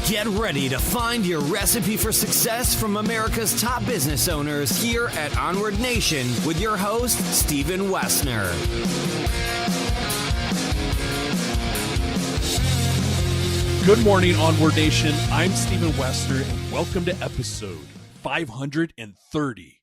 Get ready to find your recipe for success from America's top business owners here at Onward Nation with your host, Stephen Wessner. Good morning, Onward Nation. I'm Stephen Wessner, and welcome to episode 530.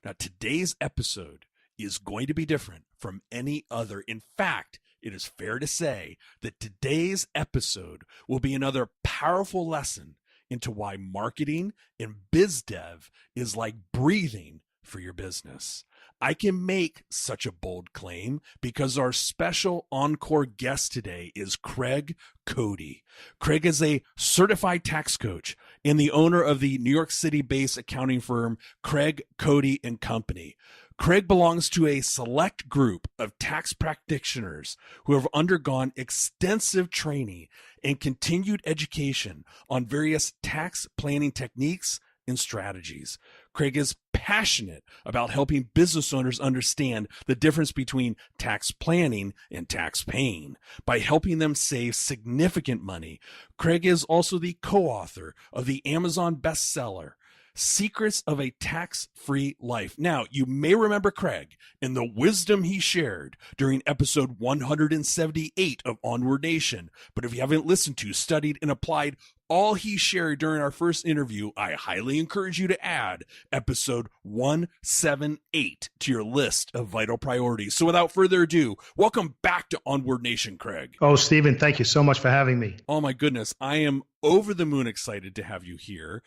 Now, today's episode is going to be different from any other. In fact, it is fair to say that today's episode will be another powerful lesson into why marketing and biz dev is like breathing for your business. I can make such a bold claim because our special encore guest today is Craig Cody. Craig is a certified tax coach and the owner of the New York City-based accounting firm Craig Cody and Company. Craig belongs to a select group of tax practitioners who have undergone extensive training and continued education on various tax planning techniques and strategies. Craig is passionate about helping business owners understand the difference between tax planning and tax paying by helping them save significant money. Craig is also the co-author of the Amazon bestseller, Secrets of a Tax-Free Life. Now, you may remember Craig and the wisdom he shared during episode 178 of Onward Nation. But if you haven't listened to, studied, and applied all he shared during our first interview, I highly encourage you to add episode 178 to your list of vital priorities. So without further ado, welcome back to Onward Nation, Craig. Oh, Stephen, thank you so much for having me. Oh my goodness. I am over the moon excited to have you here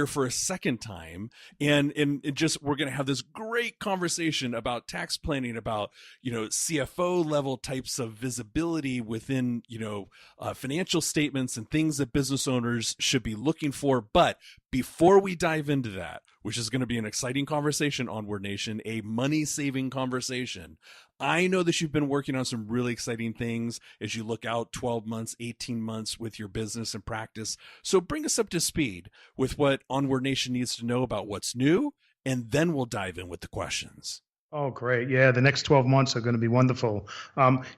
for a second time. And just, we're going to have this great conversation about tax planning, about, CFO level types of visibility within, financial statements and things that business owners should be looking for. But before we dive into that, which is going to be an exciting conversation, Onward Nation, a money-saving conversation, I know that you've been working on some really exciting things as you look out 12 months, 18 months with your business and practice. So bring us up to speed with what Onward Nation needs to know about what's new, and then we'll dive in with the questions. Oh, great. Yeah, the next 12 months are going to be wonderful.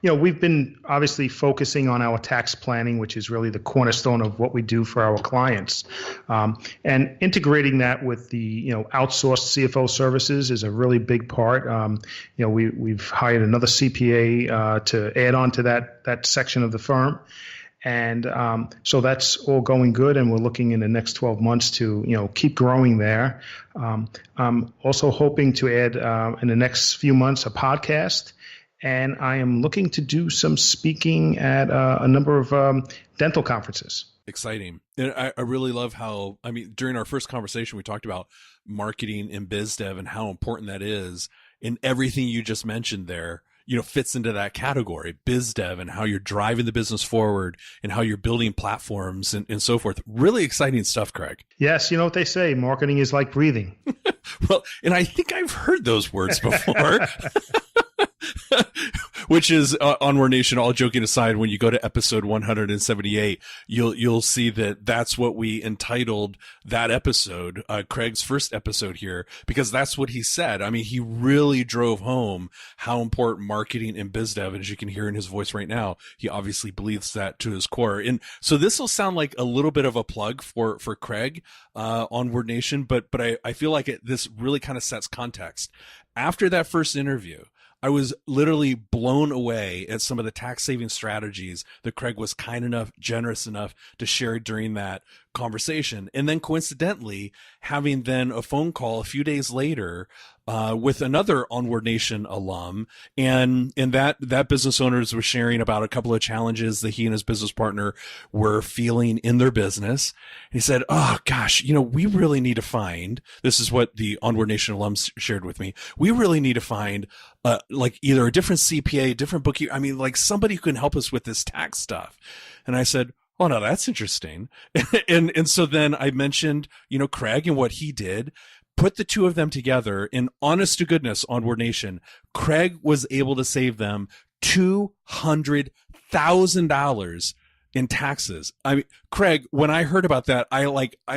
We've been obviously focusing on our tax planning, which is really the cornerstone of what we do for our clients. And integrating that with the, outsourced CFO services is a really big part. We've hired another CPA to add on to that section of the firm. And so that's all going good, and we're looking in the next 12 months to, keep growing there. I'm also hoping to add in the next few months a podcast, and I am looking to do some speaking at a number of dental conferences. Exciting. And I really love how, during our first conversation, we talked about marketing and biz dev and how important that is, and everything you just mentioned there fits into that category, biz dev, and how you're driving the business forward and how you're building platforms and so forth. Really exciting stuff, Craig. Yes. You know what they say, marketing is like breathing. Well, and I think I've heard those words before. Which is Onward Nation, all joking aside, when you go to episode 178, you'll see that that's what we entitled that episode, Craig's first episode here, because that's what he said. He really drove home how important marketing and biz dev, and as you can hear in his voice right now, he obviously believes that to his core. And so this will sound like a little bit of a plug for Craig, Onward Nation, but I feel like this really kind of sets context. After that first interview, I was literally blown away at some of the tax saving strategies that Craig was generous enough to share during that conversation. And then coincidentally, having then a phone call a few days later with another Onward Nation alum, and that business owners was sharing about a couple of challenges that he and his business partner were feeling in their business. And he said, "Oh gosh, we really need to find," this is what the Onward Nation alums shared with me, "we really need to find like either a different CPA, different bookkeeper, like somebody who can help us with this tax stuff." And I said, "Oh no, that's interesting." and so then I mentioned, Craig and what he did, put the two of them together, and honest to goodness, Onward Nation, Craig was able to save them $200,000 in taxes. I mean, Craig, when I heard about that,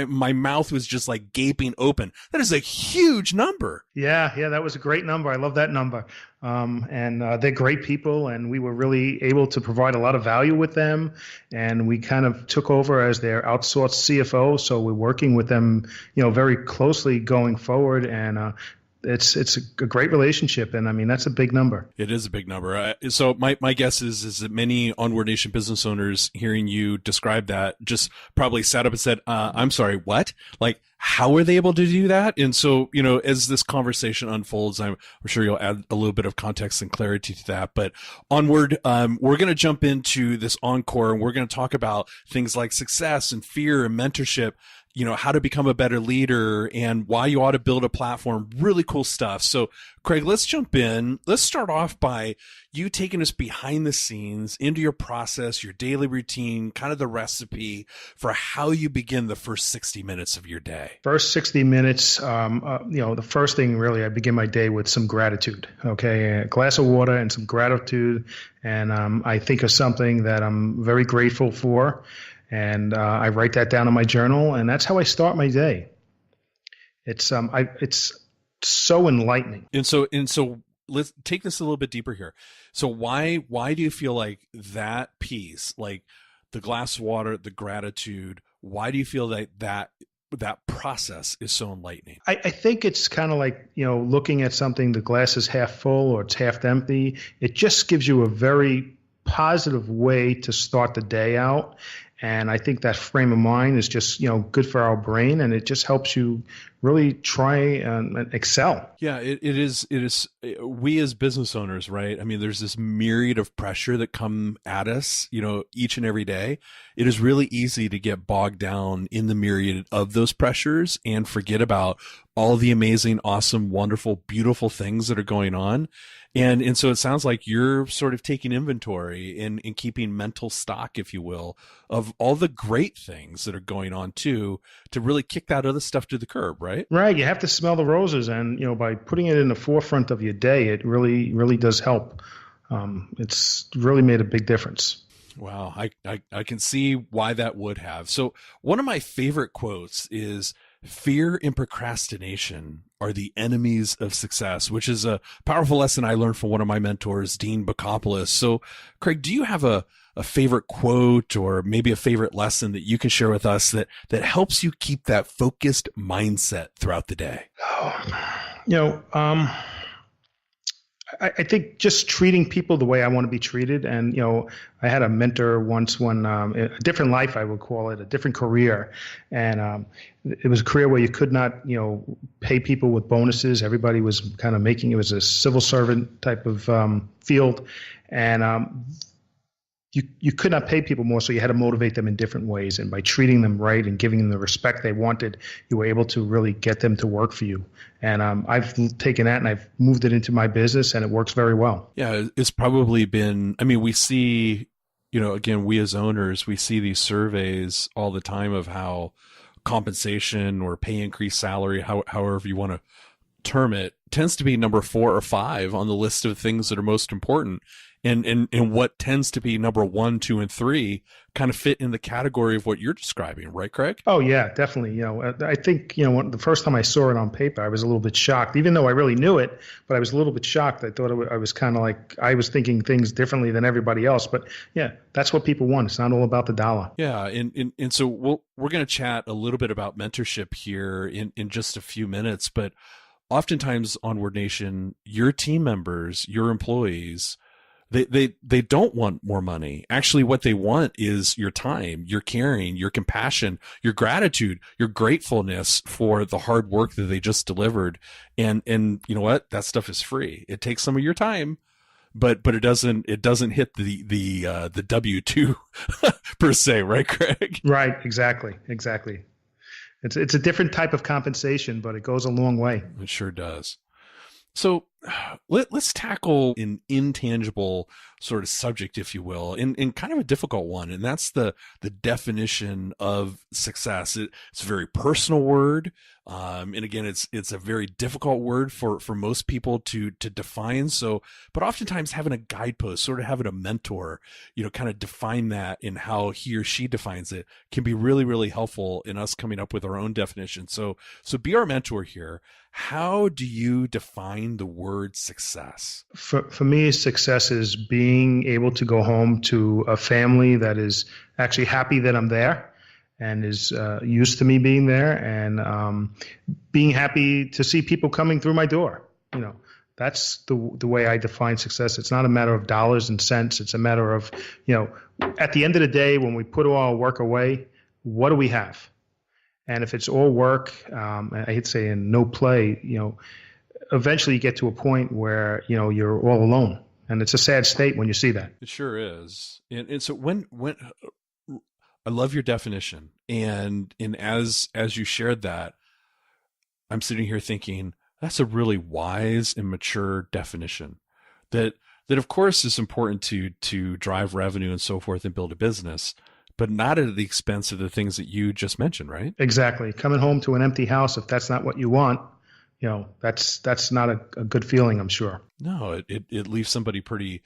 my mouth was just like gaping open. That is a huge number. Yeah, that was a great number. I love that number. And they're great people, and we were really able to provide a lot of value with them. And we kind of took over as their outsourced CFO, so we're working with them, very closely going forward. And it's a great relationship, and I mean that's a big number. It is a big number. So my guess is that many Onward Nation business owners hearing you describe that just probably sat up and said, "I'm sorry, what? Like, how are they able to do that?" And so, as this conversation unfolds, I'm sure you'll add a little bit of context and clarity to that. But Onward, we're going to jump into this encore, and we're going to talk about things like success and fear and mentorship. How to become a better leader and why you ought to build a platform, really cool stuff. So Craig, let's jump in. Let's start off by you taking us behind the scenes into your process, your daily routine, kind of the recipe for how you begin the first 60 minutes of your day. First 60 minutes, the first thing really, I begin my day with some gratitude, okay? A glass of water and some gratitude. And I think of something that I'm very grateful for. And I write that down in my journal, and that's how I start my day. It's so enlightening. And so let's take this a little bit deeper here. So why do you feel like that piece, like the glass of water, the gratitude, why do you feel that process is so enlightening? I think it's kind of like, looking at something, the glass is half full or it's half empty. It just gives you a very positive way to start the day out. And I think that frame of mind is just, good for our brain, and it just helps you really try and excel. Yeah, it is. We as business owners, right? I mean, there's this myriad of pressure that come at us, each and every day. It is really easy to get bogged down in the myriad of those pressures and forget about all the amazing, awesome, wonderful, beautiful things that are going on. And so it sounds like you're sort of taking inventory and keeping mental stock, if you will, of all the great things that are going on too, to really kick that other stuff to the curb, right? Right. You have to smell the roses, and by putting it in the forefront of your day, it really, really does help. It's really made a big difference. Wow, I can see why that would have. So one of my favorite quotes is, "Fear and procrastination are the enemies of success," which is a powerful lesson I learned from one of my mentors, Dean Bacopoulos. So Craig, do you have a favorite quote or maybe a favorite lesson that you can share with us that helps you keep that focused mindset throughout the day? I think just treating people the way I want to be treated. And, I had a mentor once when a different life, I would call it, a different career. And it was a career where you could not, pay people with bonuses. Everybody was kind of it was a civil servant type of field. And you could not pay people more, so you had to motivate them in different ways. And by treating them right and giving them the respect they wanted, you were able to really get them to work for you. And I've taken that and I've moved it into my business, and it works very well. Yeah, it's probably been, I mean, we see, again, we as owners, we see these surveys all the time of how compensation or pay increase, salary, however you want to term it, tends to be number 4 or 5 on the list of things that are most important. And what tends to be number 1, 2, and 3 kind of fit in the category of what you're describing, right, Craig? Oh yeah, definitely. I think the first time I saw it on paper, I was a little bit shocked, even though I really knew it. But I was a little bit shocked. I thought I was kind of like I was thinking things differently than everybody else. But yeah, that's what people want. It's not all about the dollar. Yeah, and so we're going to chat a little bit about mentorship here in just a few minutes. But oftentimes, Onward Nation, your team members, your employees, They don't want more money. Actually, what they want is your time, your caring, your compassion, your gratitude, your gratefulness for the hard work that they just delivered. And you know what? That stuff is free. It takes some of your time, but it doesn't hit the W-2 per se, right, Craig? Right. Exactly. It's a different type of compensation, but it goes a long way. It sure does. So let's tackle an intangible sort of subject, if you will, in kind of a difficult one, and that's the definition of success. It's a very personal word, and again, it's a very difficult word for most people to define. So, but oftentimes having a guidepost, sort of having a mentor, kind of define that in how he or she defines it, can be really, really helpful in us coming up with our own definition. So be our mentor here. How do you define the word success? For me, success is being able to go home to a family that is actually happy that I'm there and is used to me being there, and being happy to see people coming through my door. That's the way I define success. It's not a matter of dollars and cents. It's a matter of, at the end of the day, when we put all our work away, what do we have? And if it's all work, I hate to say, and no play, eventually you get to a point where, you're all alone. And it's a sad state when you see that. It sure is. And so when I love your definition, and as you shared that, I'm sitting here thinking that's a really wise and mature definition that of course is important to drive revenue and so forth and build a business, but not at the expense of the things that you just mentioned, right? Exactly. Coming home to an empty house, if that's not what you want, that's not a good feeling, I'm sure. No, it leaves somebody pretty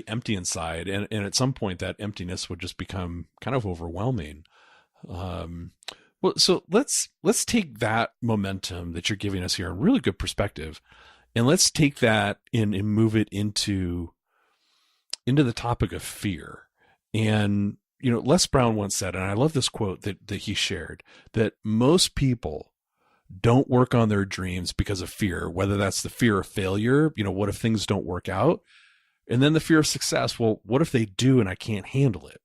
empty inside. And at some point that emptiness would just become kind of overwhelming. Well, so let's take that momentum that you're giving us here, a really good perspective, and let's take that and move it into the topic of fear. And Les Brown once said, and I love this quote that he shared, that most people don't work on their dreams because of fear, whether that's the fear of failure, what if things don't work out? And then the fear of success. Well, what if they do and I can't handle it?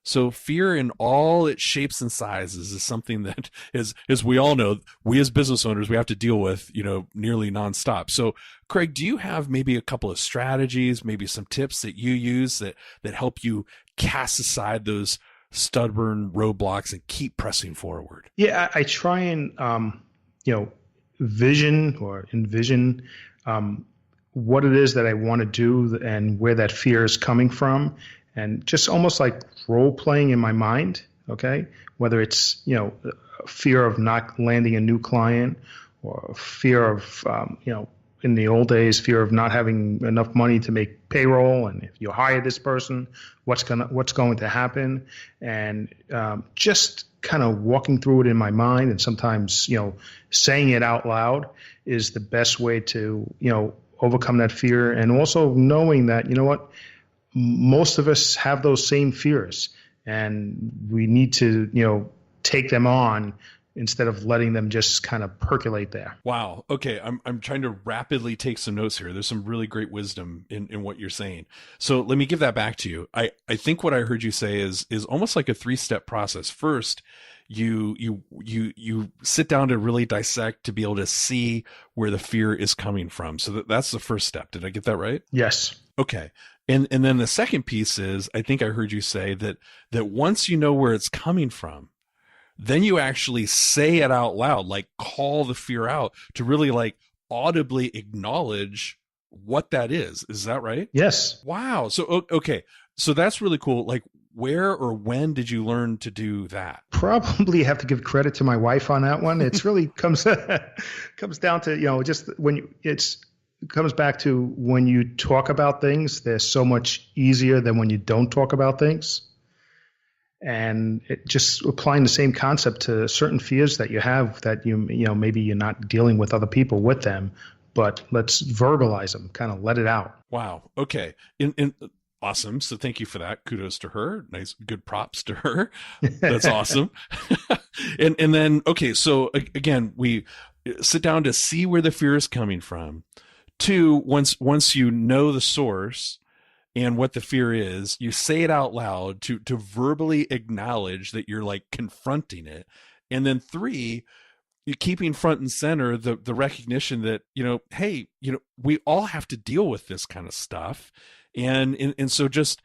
So fear in all its shapes and sizes is something that is, as we all know, we as business owners, we have to deal with, nearly nonstop. So Craig, do you have maybe a couple of strategies, maybe some tips that you use that help you cast aside those stubborn roadblocks and keep pressing forward? Yeah, I try and, envision what it is that I want to do and where that fear is coming from, and just almost like role playing in my mind. Okay. Whether it's, fear of not landing a new client, or fear of, in the old days, fear of not having enough money to make payroll. And if you hire this person, what's going to happen? And just kind of walking through it in my mind, and sometimes, saying it out loud is the best way to, overcome that fear. And also knowing that, most of us have those same fears, and we need to, take them on instead of letting them just kind of percolate there. Wow. Okay. I'm trying to rapidly take some notes here. There's some really great wisdom in what you're saying. So let me give that back to you. I think what I heard you say is almost like a 3-step process. First, you sit down to really dissect, to be able to see where the fear is coming from. So that's the first step. Did I get that right? Yes. Okay. And then the second piece is, I think I heard you say that once you know where it's coming from, then you actually say it out loud, like call the fear out, to really like audibly acknowledge what that is. Is that right? Yes. Wow. So, okay. So that's really cool. Like, where or when did you learn to do that? Probably have to give credit to my wife on that one. It's really comes down to, just when it comes back to when you talk about things, they're so much easier than when you don't talk about things. And it just applying the same concept to certain fears that you have that maybe you're not dealing with other people with them, but let's verbalize them, kind of let it out. Wow. Okay. Awesome. So thank you for that. Kudos to her. Nice, good props to her. That's awesome. and then, okay. So again, we sit down to see where the fear is coming from. 2, once you know the source and what the fear is, you say it out loud to verbally acknowledge that you're like confronting it. And then 3, you're keeping front and center the recognition that, hey, we all have to deal with this kind of stuff. And so just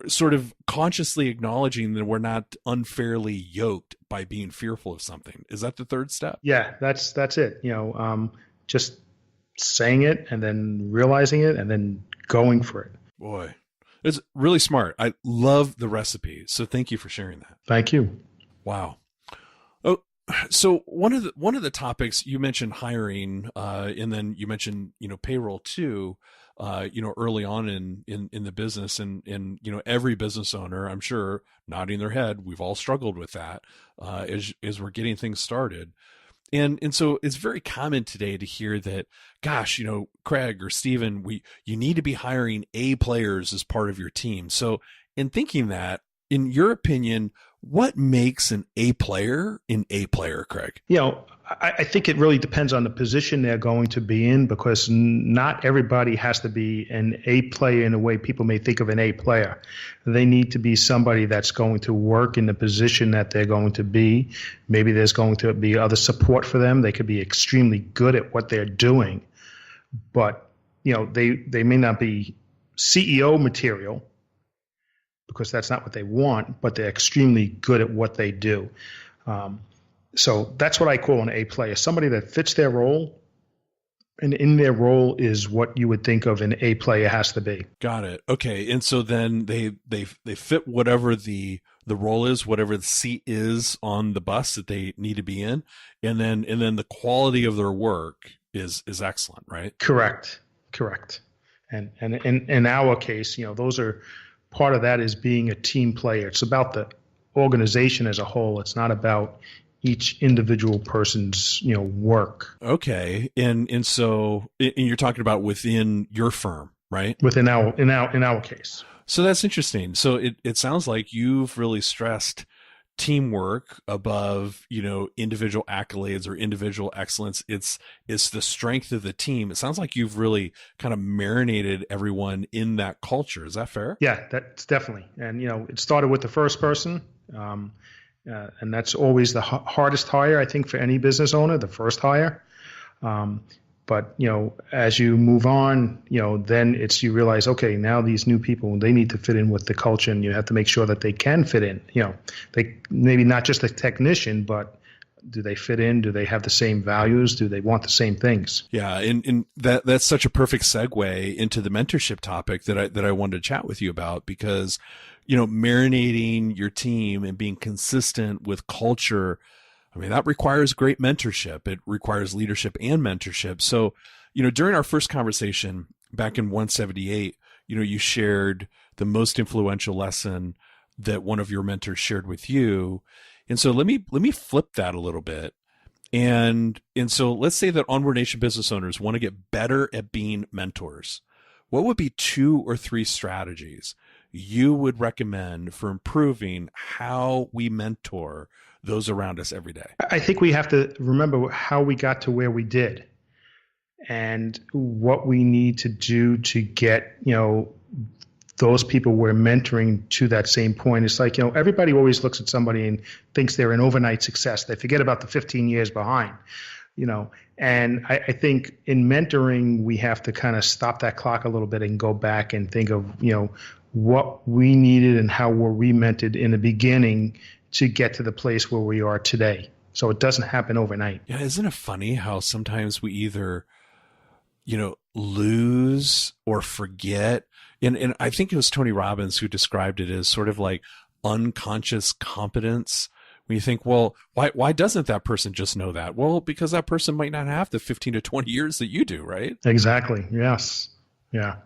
sort of consciously acknowledging that we're not unfairly yoked by being fearful of something. Is that the third step? Yeah, that's it. Just saying it and then realizing it and then going for it. Boy, it's really smart. I love the recipe. So thank you for sharing that. Thank you. Wow. Oh, so one of the topics you mentioned hiring, and then you mentioned, payroll too, early on in the business, and every business owner, I'm sure, nodding their head, we've all struggled with that, as we're getting things started. And so it's very common today to hear that, gosh, Craig or Steven, you need to be hiring A players as part of your team. So in thinking that, in your opinion, what makes an A player, Craig? I think it really depends on the position they're going to be in, because not everybody has to be an A player in a way people may think of an A player. They need to be somebody that's going to work in the position that they're going to be. Maybe there's going to be other support for them. They could be extremely good at what they're doing, but they may not be CEO material, because that's not what they want, but they're extremely good at what they do. So that's what I call an A player, somebody that fits their role, and in their role is what you would think of an A player has to be. Got it. Okay. And so then they fit whatever the role is, whatever the seat is on the bus that they need to be in. And then the quality of their work is excellent, right? Correct. And in our case, those are part of that is being a team player. It's about the organization as a whole. It's not about each individual person's work. Okay. And so you're talking about within your firm, right? Within our case. So that's interesting. So it sounds like you've really stressed teamwork above, individual accolades or individual excellence. It's the strength of the team. It sounds like you've really kind of marinated everyone in that culture. Is that fair? Yeah, that's definitely. And, it started with the first person. And that's always the hardest hire, I think, for any business owner, the first hire. But, as you move on, then you realize, okay, now these new people, they need to fit in with the culture, and you have to make sure that they can fit in. They maybe not just a technician, but do they fit in? Do they have the same values? Do they want the same things? Yeah. And that's such a perfect segue into the mentorship topic that I wanted to chat with you about, because, marinating your team and being consistent with culture, I mean, that requires great mentorship. It requires leadership and mentorship. So, during our first conversation back in 178, you shared the most influential lesson that one of your mentors shared with you. And so let me flip that a little bit. And so let's say that Onward Nation business owners want to get better at being mentors. What would be 2 or 3 strategies you would recommend for improving how we mentor those around us every day? I think we have to remember how we got to where we did, and what we need to do to get, those people we're mentoring to that same point. It's like, everybody always looks at somebody and thinks they're an overnight success. They forget about the 15 years behind, and I think in mentoring, we have to kind of stop that clock a little bit and go back and think of, what we needed and how were we mentored in the beginning to get to the place where we are today. So it doesn't happen overnight. Yeah. Isn't it funny how sometimes we either, lose or forget? And I think it was Tony Robbins who described it as sort of like unconscious competence. When you think, well, why doesn't that person just know that? Well, because that person might not have the 15 to 20 years that you do, right? Exactly. Yes. Yeah.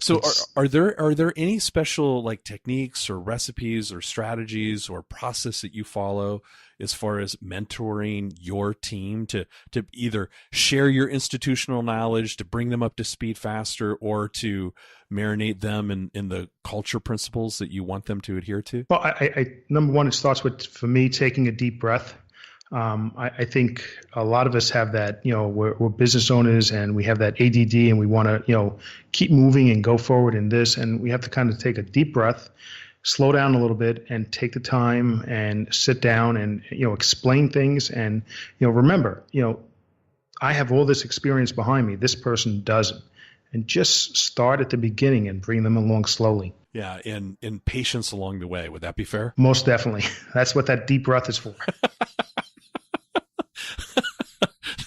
So are there any special like techniques or recipes or strategies or process that you follow as far as mentoring your team to either share your institutional knowledge to bring them up to speed faster, or to marinate them in the culture principles that you want them to adhere to? Well, I number one, it starts with, for me, taking a deep breath. I think a lot of us have that, we're business owners and we have that ADD and we want to, keep moving and go forward in this. And we have to kind of take a deep breath, slow down a little bit, and take the time and sit down and, explain things. And, remember, I have all this experience behind me. This person doesn't. And just start at the beginning and bring them along slowly. Yeah. And patience along the way. Would that be fair? Most definitely. That's what that deep breath is for.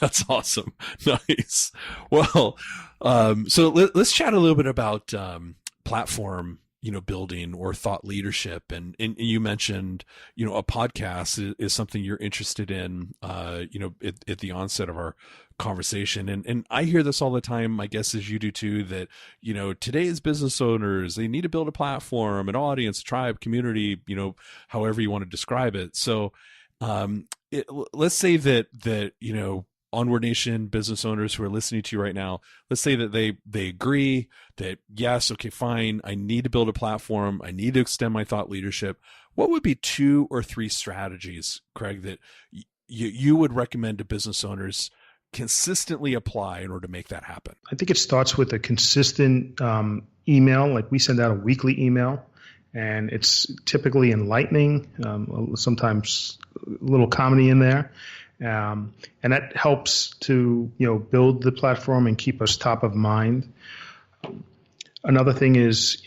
That's awesome. Nice. Well, so let's chat a little bit about platform, building or thought leadership. And you mentioned, a podcast is something you're interested in, at the onset of our conversation. And I hear this all the time, I guess, as you do too, that, today's business owners, they need to build a platform, an audience, tribe, community, however you want to describe it. So, let's say that, Onward Nation business owners who are listening to you right now, let's say that they agree that, yes, okay, fine, I need to build a platform, I need to extend my thought leadership. What would be 2 or 3 strategies, Craig, that you would recommend to business owners consistently apply in order to make that happen? I think it starts with a consistent email. Like we send out a weekly email, and it's typically enlightening, sometimes a little comedy in there. And that helps to, build the platform and keep us top of mind. Another thing is,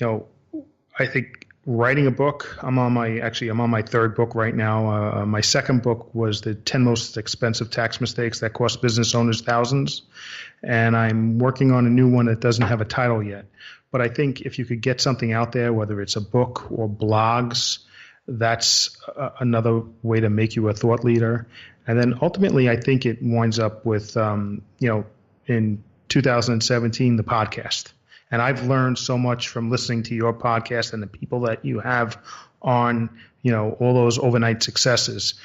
I think writing a book. I'm on my 3rd book right now. My 2nd book was the 10 most expensive tax mistakes that cost business owners thousands. And I'm working on a new one that doesn't have a title yet. But I think if you could get something out there, whether it's a book or blogs, that's another way to make you a thought leader. And then ultimately, I think it winds up with, in 2017, the podcast. And I've learned so much from listening to your podcast and the people that you have on, all those overnight successes.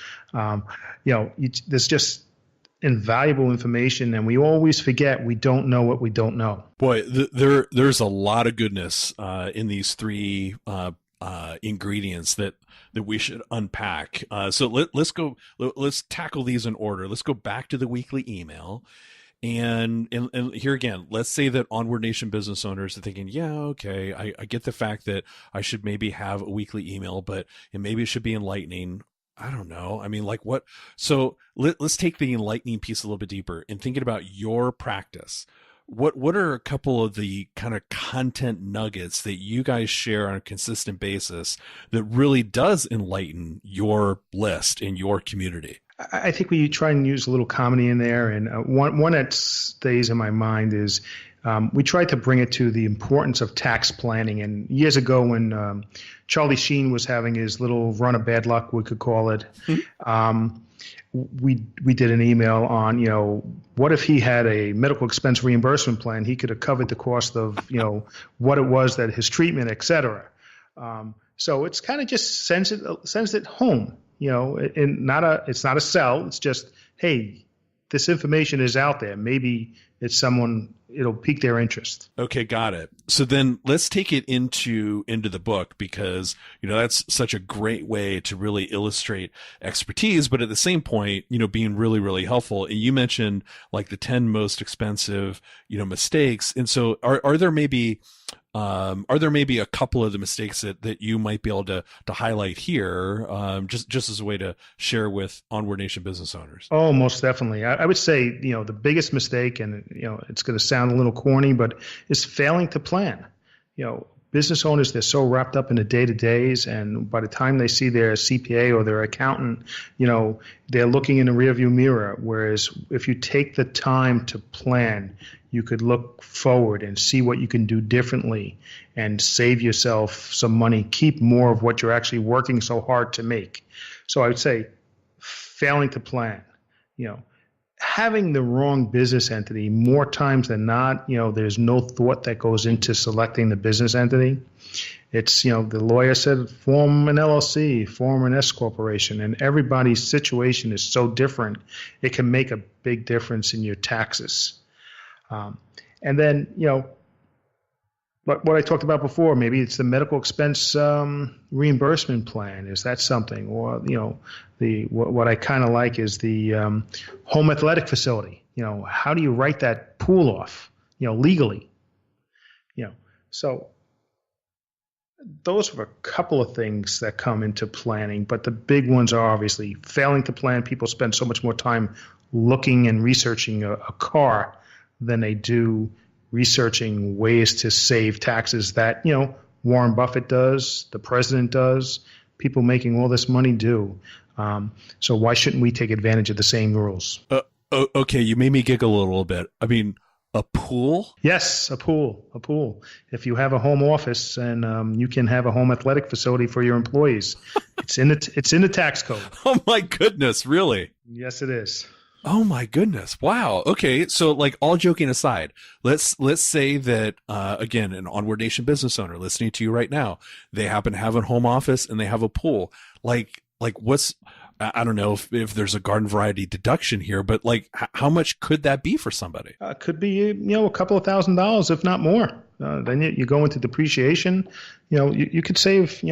There's just invaluable information, and we always forget we don't know what we don't know. Boy, there's a lot of goodness in these 3 ingredients that we should unpack. So let's tackle these in order. Let's go back to the weekly email. And here again, let's say that Onward Nation business owners are thinking, yeah, okay, I get the fact that I should maybe have a weekly email, but maybe it should be enlightening. I don't know. I mean, like what? So let's take the enlightening piece a little bit deeper and thinking about your practice. What are a couple of the kind of content nuggets that you guys share on a consistent basis that really does enlighten your list and your community? I think we try and use a little comedy in there. And one that stays in my mind is we tried to bring it to the importance of tax planning. And years ago when Charlie Sheen was having his little run of bad luck, we could call it, we did an email on, what if he had a medical expense reimbursement plan? He could have covered the cost of, what it was that his treatment, et cetera. So it's kind of just sends it home, and it's not a sell. It's just, hey, this information is out there. Maybe it'll pique their interest. Okay, got it. So then let's take it into the book, because that's such a great way to really illustrate expertise, but at the same point, being really, really helpful. And you mentioned like the 10 most expensive, mistakes. And so are there maybe a couple of the mistakes that you might be able to highlight here, just as a way to share with Onward Nation business owners? Oh, most definitely. I would say, the biggest mistake, and, it's going to sound a little corny, but is failing to plan. Business owners, they're so wrapped up in the day-to-days, and by the time they see their CPA or their accountant, they're looking in the rearview mirror. Whereas if you take the time to plan, you could look forward and see what you can do differently and save yourself some money, keep more of what you're actually working so hard to make. So I would say failing to plan, having the wrong business entity more times than not, there's no thought that goes into selecting the business entity. It's, the lawyer said, form an LLC, form an S corporation, and everybody's situation is so different. It can make a big difference in your taxes. And then, what I talked about before, maybe it's the medical expense reimbursement plan. Is that something? Or, what I kind of like is the home athletic facility. How do you write that pool off, legally? So those are a couple of things that come into planning, but the big ones are obviously failing to plan. People spend so much more time looking and researching a car than they do researching ways to save taxes that, Warren Buffett does, the president does, people making all this money do. So why shouldn't we take advantage of the same rules? Okay, you made me giggle a little bit. I mean, a pool? Yes, a pool. If you have a home office and you can have a home athletic facility for your employees, it's in the tax code. Oh my goodness, really? Yes, it is. Oh my goodness. Wow. Okay. So like all joking aside, let's say that again, an Onward Nation business owner listening to you right now, they happen to have a home office and they have a pool. Like what's I don't know if there's a garden variety deduction here, but like how much could that be for somebody? Could be, a couple of $1,000s, if not more. Then you go into depreciation. You could save,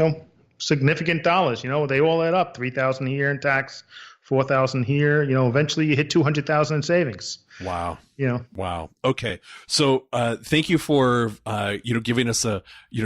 significant dollars. They all add up. $3,000 a year in tax, $4,000 here. Eventually you hit $200,000 in savings. Wow. Wow. Okay. So, thank you for, giving us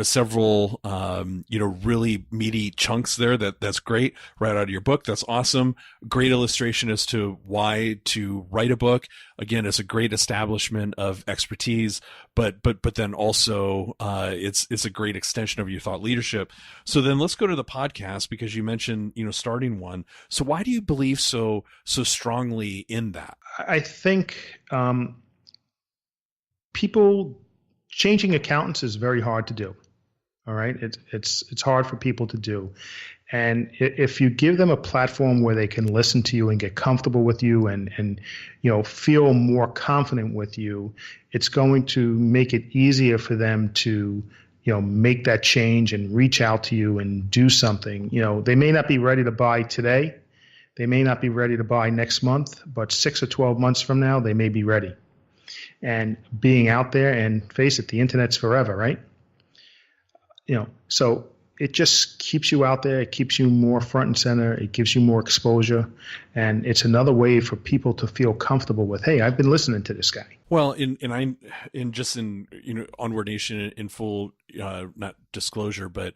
several, really meaty chunks there. That's great. Right out of your book. That's awesome. Great illustration as to why to write a book. Again, it's a great establishment of expertise, but then also, it's a great extension of your thought leadership. So then let's go to the podcast because you mentioned, starting one. So why do you believe so strongly in that? I think people changing accountants is very hard to do. All right, it's hard for people to do, and if you give them a platform where they can listen to you and get comfortable with you and feel more confident with you, it's going to make it easier for them to make that change and reach out to you and do something. They may not be ready to buy today. They may not be ready to buy next month, but 6 or 12 months from now, they may be ready. And being out there, and face it, the internet's forever, right? So it just keeps you out there. It keeps you more front and center. It gives you more exposure. And it's another way for people to feel comfortable with, hey, I've been listening to this guy. Well, in Onward Nation, in full, not disclosure, but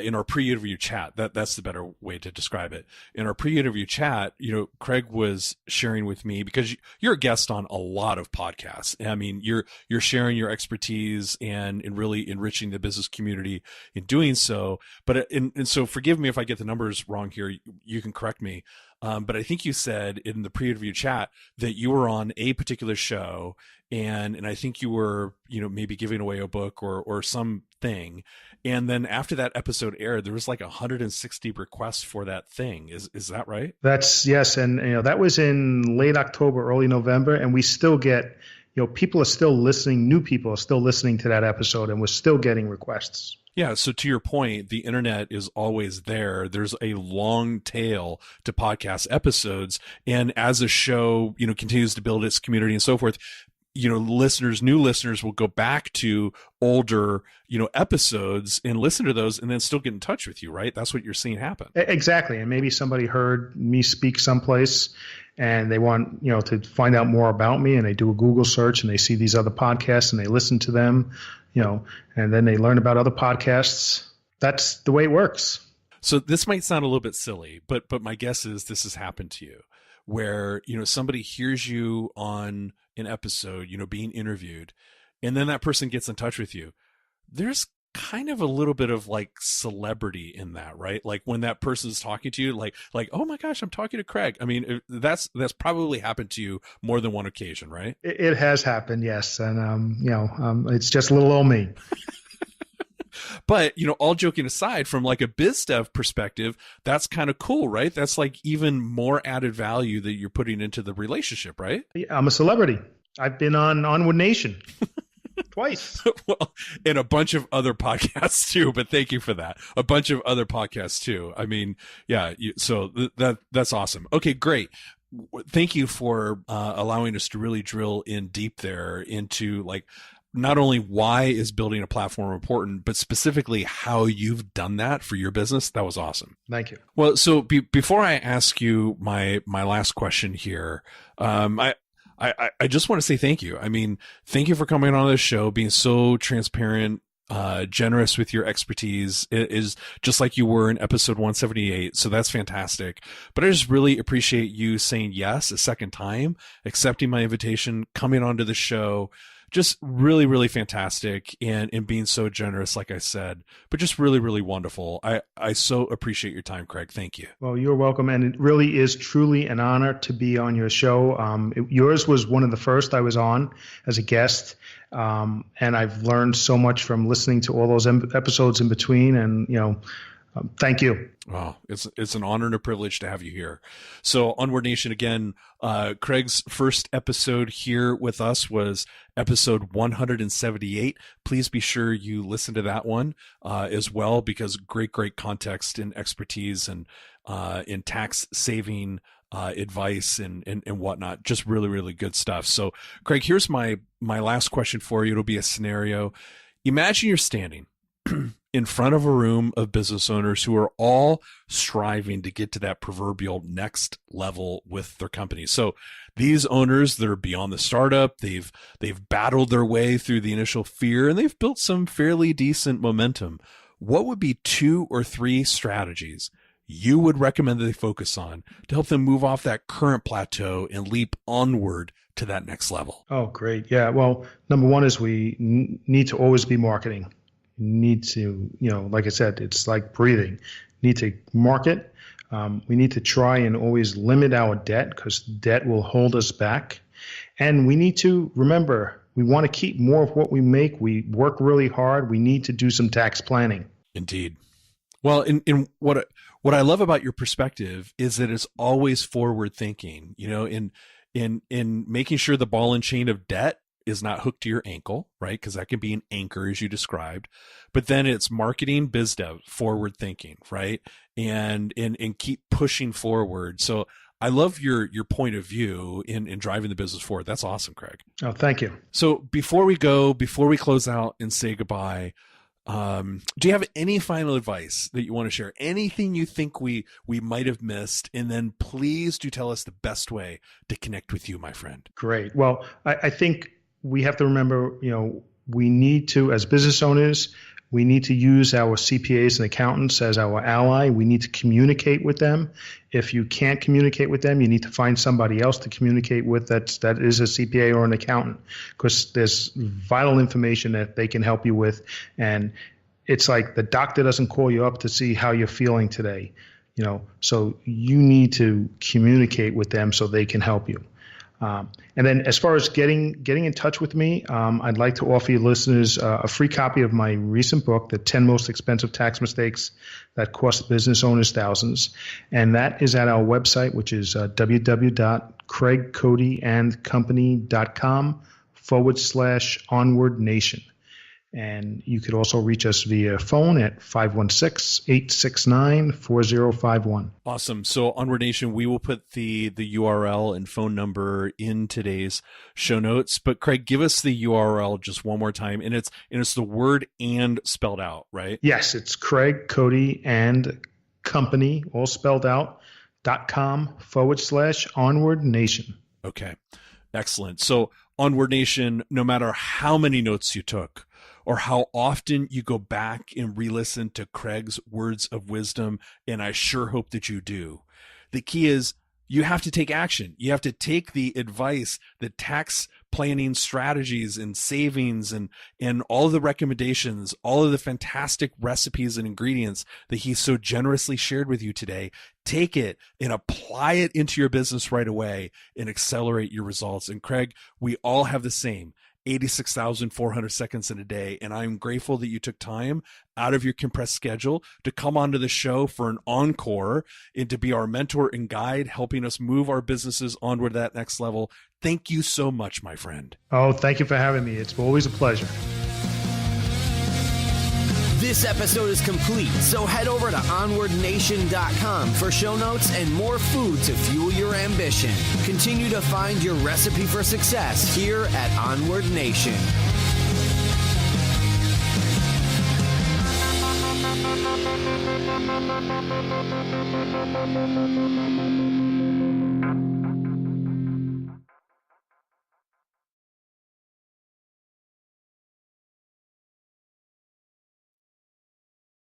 in our pre-interview chat, that's the better way to describe it. In our pre-interview chat, Craig was sharing with me, because you're a guest on a lot of podcasts. I mean, you're sharing your expertise and really enriching the business community in doing so. But and so forgive me if I get the numbers wrong here. You can correct me. But I think you said in the pre-interview chat that you were on a particular show and I think you were, maybe giving away a book or something. And then after that episode aired, there was like 160 requests for that thing. Is that right? That's yes. And, that was in late October, early November. And we still get, people are still listening. New people are still listening to that episode, and we're still getting requests. Yeah. So to your point, the internet is always there. There's a long tail to podcast episodes. And as a show, continues to build its community and so forth, new listeners will go back to older, episodes and listen to those and then still get in touch with you, right? That's what you're seeing happen. Exactly. And maybe somebody heard me speak someplace and they want, to find out more about me, and they do a Google search and they see these other podcasts and they listen to them, and then they learn about other podcasts. That's the way it works. So this might sound a little bit silly, but my guess is this has happened to you where, somebody hears you on an episode, being interviewed, and then that person gets in touch with you. There's kind of a little bit of like celebrity in that, right? Like when that person's talking to you, like, oh my gosh, I'm talking to Craig. I mean, that's probably happened to you more than one occasion, right? It has happened, yes. And, it's just little old me. But, all joking aside, from like a biz dev perspective, that's kind of cool, right? That's like even more added value that you're putting into the relationship, right? I'm a celebrity. I've been on Onward Nation twice. Well, and a bunch of other podcasts too, but thank you for that. A bunch of other podcasts too. I mean, yeah, so that's awesome. Okay, great. Thank you for allowing us to really drill in deep there into like, not only why is building a platform important, but specifically how you've done that for your business. That was awesome. Thank you. Well, so before I ask you my last question here, I just want to say thank you. I mean, thank you for coming on this show, being so transparent, generous with your expertise. It is just like you were in episode 178. So that's fantastic. But I just really appreciate you saying yes a second time, accepting my invitation, coming onto the show, just really, really fantastic and being so generous, like I said, but just really, really wonderful. I so appreciate your time, Craig. Thank you. Well, you're welcome. And it really is truly an honor to be on your show. Yours was one of the first I was on as a guest. And I've learned so much from listening to all those episodes in between. And, thank you. Wow, it's an honor and a privilege to have you here. So Onward Nation, again, Craig's first episode here with us was episode 178. Please be sure you listen to that one as well, because great context and expertise and in tax saving advice and whatnot. Just really, really good stuff. So Craig, here's my last question for you. It'll be a scenario. Imagine you're standing in front of a room of business owners who are all striving to get to that proverbial next level with their company. So these owners that are beyond the startup, they've battled their way through the initial fear and they've built some fairly decent momentum. What would be 2 or 3 strategies you would recommend that they focus on to help them move off that current plateau and leap onward to that next level? Oh, great. Yeah. Well, number one is we need to always be marketing. Need to, like I said, it's like breathing. Need to market. We need to try and always limit our debt, because debt will hold us back. And we need to remember, we want to keep more of what we make. We work really hard. We need to do some tax planning. Indeed. Well, in what I love about your perspective is that it's always forward thinking, in making sure the ball and chain of debt is not hooked to your ankle, right? Because that can be an anchor, as you described. But then it's marketing, biz dev, forward thinking, right? And keep pushing forward. So I love your point of view in driving the business forward. That's awesome, Craig. Oh, thank you. So before we close out and say goodbye, do you have any final advice that you want to share? Anything you think we might have missed? And then please do tell us the best way to connect with you, my friend. Great. Well, I think we have to remember, we need to, as business owners, we need to use our CPAs and accountants as our ally. We need to communicate with them. If you can't communicate with them, you need to find somebody else to communicate with that is a CPA or an accountant, because there's vital information that they can help you with. And it's like the doctor doesn't call you up to see how you're feeling today, so you need to communicate with them so they can help you. And then as far as getting in touch with me, I'd like to offer you listeners a free copy of my recent book, The 10 Most Expensive Tax Mistakes That Cost Business Owners Thousands. And that is at our website, which is www.craigcodyandcompany.com/Onward Nation. And you could also reach us via phone at 516-869-4051. Awesome. So Onward Nation, we will put the URL and phone number in today's show notes. But Craig, give us the URL just one more time. And it's the word "and" spelled out, right? Yes, it's Craig Cody and Company, all spelled out, .com/Onward Nation. Okay. Excellent. So Onward Nation, no matter how many notes you took, or how often you go back and re-listen to Craig's words of wisdom, and I sure hope that you do, the key is you have to take action. You have to take the advice, the tax planning strategies and savings and all of the recommendations, all of the fantastic recipes and ingredients that he so generously shared with you today. Take it and apply it into your business right away and accelerate your results. And Craig, we all have the same 86,400 seconds in a day. And I'm grateful that you took time out of your compressed schedule to come onto the show for an encore and to be our mentor and guide, helping us move our businesses onward to that next level. Thank you so much, my friend. Oh, thank you for having me. It's always a pleasure. This episode is complete, so head over to onwardnation.com for show notes and more food to fuel your ambition. Continue to find your recipe for success here at Onward Nation.